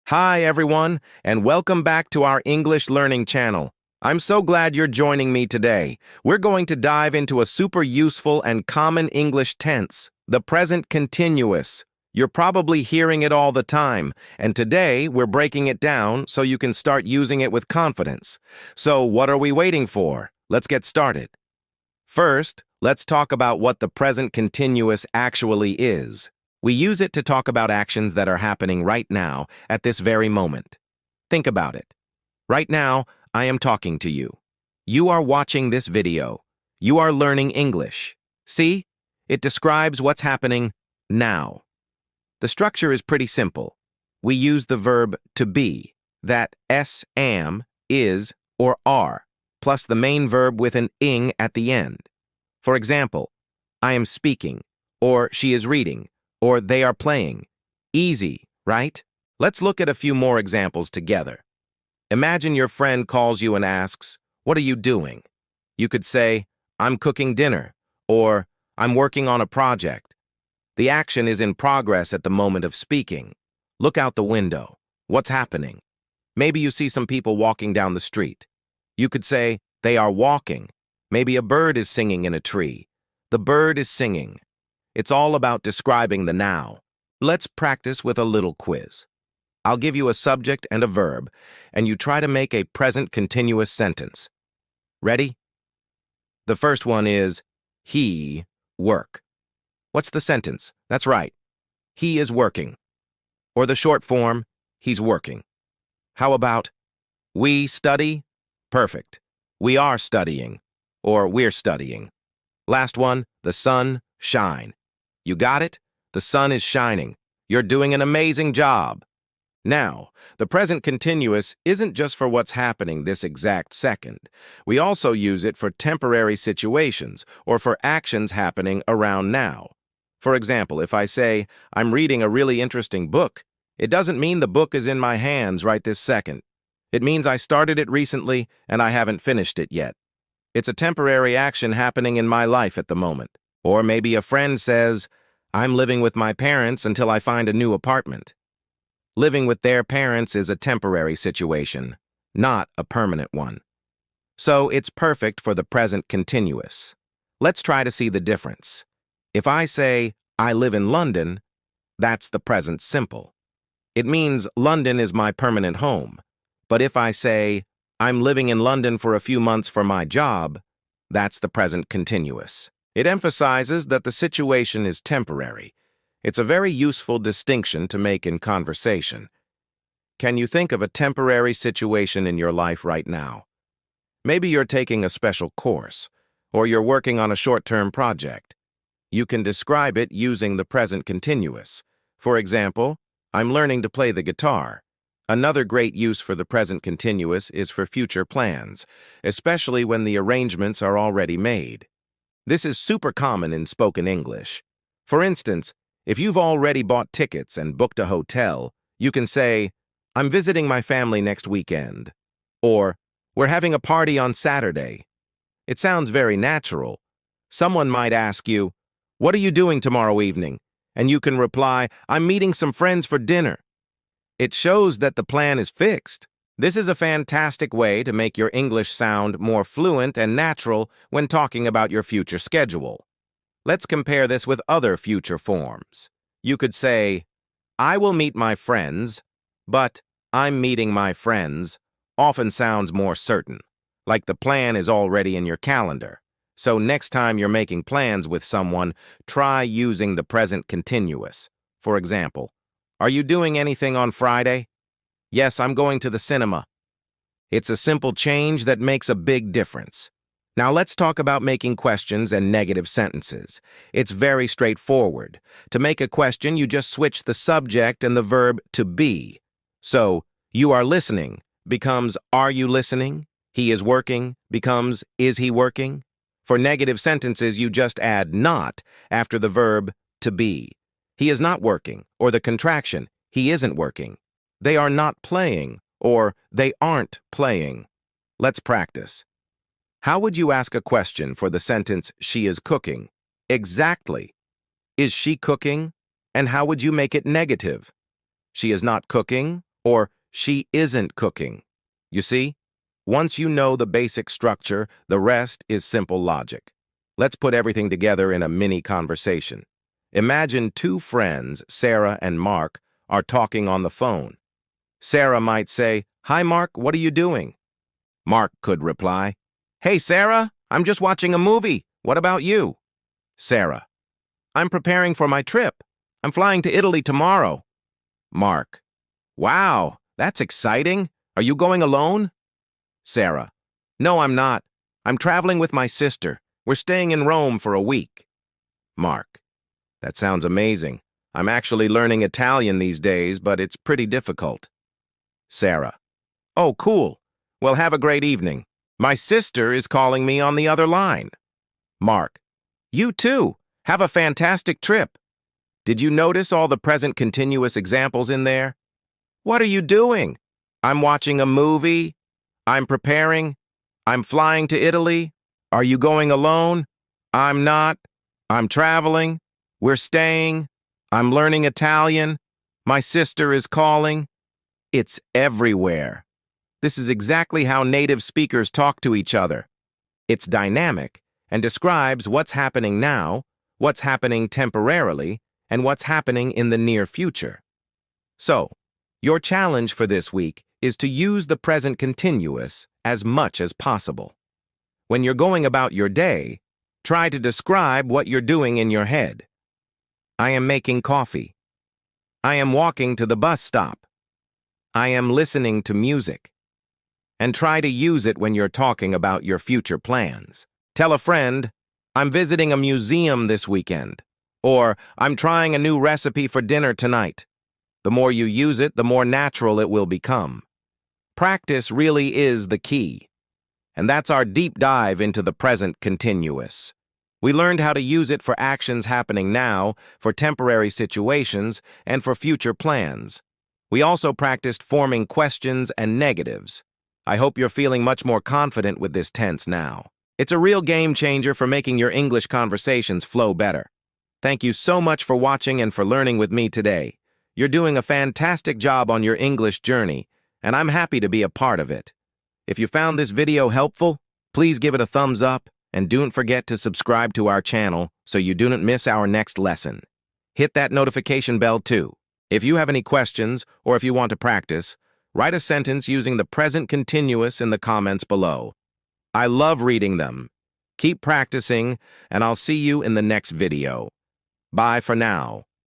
Hi, everyone, and welcome back to our English learning channel. I'm so glad you're joining me today. We're going to dive into a super useful and common English tense, the present continuous. You're probably hearing it all the time, and today we're breaking it down so you can start using it with confidence. So what are we waiting for? Let's get started. First, let's talk about what the present continuous actually is. We use it to talk about actions that are happening right now, at this very moment. Think about it. Right now, I am talking to you. You are watching this video. You are learning English. See? It describes what's happening now. The structure is pretty simple. We use the verb to be, that am, is, or are, plus the main verb with an ing at the end. For example, I am speaking, or she is reading, or they are playing. Easy, right? Let's look at a few more examples together. Imagine your friend calls you and asks, "What are you doing?" You could say, "I'm cooking dinner," or "I'm working on a project." The action is in progress at the moment of speaking. Look out the window. What's happening? Maybe you see some people walking down the street. You could say, "They are walking." Maybe a bird is singing in a tree. The bird is singing. It's all about describing the now. Let's practice with a little quiz. I'll give you a subject and a verb, and you try to make a present continuous sentence. Ready? The first one is, he, work. What's the sentence? That's right. He is working. Or the short form, he's working. How about, we study? Perfect. We are studying. Or we're studying. Last one, the sun, shine. You got it? The sun is shining. You're doing an amazing job. Now, the present continuous isn't just for what's happening this exact second. We also use it for temporary situations or for actions happening around now. For example, if I say, "I'm reading a really interesting book," it doesn't mean the book is in my hands right this second. It means I started it recently and I haven't finished it yet. It's a temporary action happening in my life at the moment. Or maybe a friend says, "I'm living with my parents until I find a new apartment." Living with their parents is a temporary situation, not a permanent one. So it's perfect for the present continuous. Let's try to see the difference. If I say, "I live in London," that's the present simple. It means London is my permanent home. But if I say, "I'm living in London for a few months for my job," that's the present continuous. It emphasizes that the situation is temporary. It's a very useful distinction to make in conversation. Can you think of a temporary situation in your life right now? Maybe you're taking a special course, or you're working on a short-term project. You can describe it using the present continuous. For example, "I'm learning to play the guitar." Another great use for the present continuous is for future plans, especially when the arrangements are already made. This is super common in spoken English. For instance, if you've already bought tickets and booked a hotel, you can say, "I'm visiting my family next weekend," or "We're having a party on Saturday." It sounds very natural. Someone might ask you, "What are you doing tomorrow evening?" And you can reply, "I'm meeting some friends for dinner." It shows that the plan is fixed. This is a fantastic way to make your English sound more fluent and natural when talking about your future schedule. Let's compare this with other future forms. You could say, "I will meet my friends," but "I'm meeting my friends" often sounds more certain, like the plan is already in your calendar. So next time you're making plans with someone, try using the present continuous. For example, "Are you doing anything on Friday?" "Yes, I'm going to the cinema." It's a simple change that makes a big difference. Now let's talk about making questions and negative sentences. It's very straightforward. To make a question, you just switch the subject and the verb to be. So, "You are listening" becomes "Are you listening?" "He is working" becomes "Is he working?" For negative sentences, you just add not after the verb to be. "He is not working," or the contraction, "He isn't working." "They are not playing," or "They aren't playing." Let's practice. How would you ask a question for the sentence, "She is cooking"? Exactly. Is she cooking? And how would you make it negative? "She is not cooking," or she isn't cooking. You see? Once you know the basic structure, the rest is simple logic. Let's put everything together in a mini conversation. Imagine two friends, Sarah and Mark, are talking on the phone. Sarah might say, "Hi, Mark, what are you doing?" Mark could reply, "Hey, Sarah, I'm just watching a movie. What about you?" Sarah, "I'm preparing for my trip. I'm flying to Italy tomorrow." Mark, "Wow, that's exciting. Are you going alone?" Sarah, "No, I'm not. I'm traveling with my sister. We're staying in Rome for a week." Mark, "That sounds amazing. I'm actually learning Italian these days, but it's pretty difficult." Sarah, "Oh, cool. Well, have a great evening. My sister is calling me on the other line." Mark, "You too. Have a fantastic trip." Did you notice all the present continuous examples in there? What are you doing? I'm watching a movie. I'm preparing. I'm flying to Italy. Are you going alone? I'm not. I'm traveling. We're staying. I'm learning Italian. My sister is calling. It's everywhere. This is exactly how native speakers talk to each other. It's dynamic and describes what's happening now, what's happening temporarily, and what's happening in the near future. So, your challenge for this week is to use the present continuous as much as possible. When you're going about your day, try to describe what you're doing in your head. I am making coffee. I am walking to the bus stop. I am listening to music. And try to use it when you're talking about your future plans. Tell a friend, "I'm visiting a museum this weekend," or "I'm trying a new recipe for dinner tonight." The more you use it, the more natural it will become. Practice really is the key. And that's our deep dive into the present continuous. We learned how to use it for actions happening now, for temporary situations, and for future plans. We also practiced forming questions and negatives. I hope you're feeling much more confident with this tense now. It's a real game changer for making your English conversations flow better. Thank you so much for watching and for learning with me today. You're doing a fantastic job on your English journey, and I'm happy to be a part of it. If you found this video helpful, please give it a thumbs up, and don't forget to subscribe to our channel so you don't miss our next lesson. Hit that notification bell too. If you have any questions, or if you want to practice, write a sentence using the present continuous in the comments below. I love reading them. Keep practicing, and I'll see you in the next video. Bye for now.